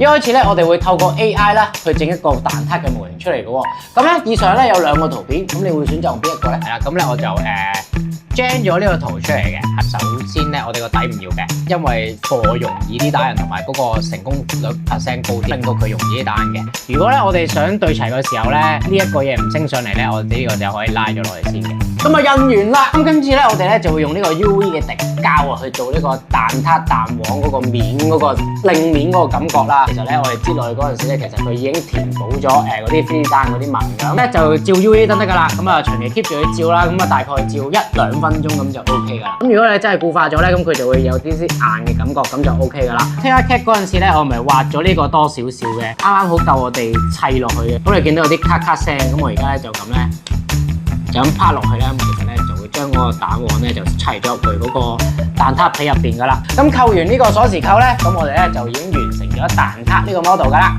一開始咧，我哋會透過 AI 啦去整一個蛋撻嘅模型出嚟嘅喎。咁咧，以上咧有兩個圖片，咁你會選擇用邊一個咧？係啦，咁咧我就gen 咗呢個圖出嚟嘅。首先咧，我哋個底唔要嘅，因為貨容易啲打印同埋嗰個成功率% 高啲，令到佢容易啲打印嘅。如果咧我哋想對齊嘅時候咧，呢一個嘢唔升上嚟咧，我哋呢個就可以拉咗落嚟先嘅。咁啊印完啦，咁跟住咧我哋咧就會用呢個 UV 嘅滴膠啊去做呢個蛋撻蛋黃嗰個面嗰個令面嗰個感覺啦。其實咧我哋擠落去嗰陣時咧，其實佢已經填補咗嗰啲 3D 單嗰啲紋咁咧就照 UV 燈得㗎啦。咁啊長期 keep 住佢照啦，咁啊大概照1-2分鐘咁就 OK 㗎啦。咁如果你真係固化咗咧，咁佢就會有啲硬嘅感覺，咁就 OK 㗎啦。TikTok 嗰陣時咧，我咪畫咗呢個多少少嘅，啱啱好夠我哋砌落去嘅。咁你見到有啲咔咔聲，咁我而家咧就咁咧。就咁趴落去咧，咁其實咧就會將嗰個蛋黃咧就砌咗入去嗰個蛋撻皮入邊噶啦。咁扣完呢個鎖匙扣咧，咁我哋咧就已經完成咗蛋撻呢個 model 噶啦。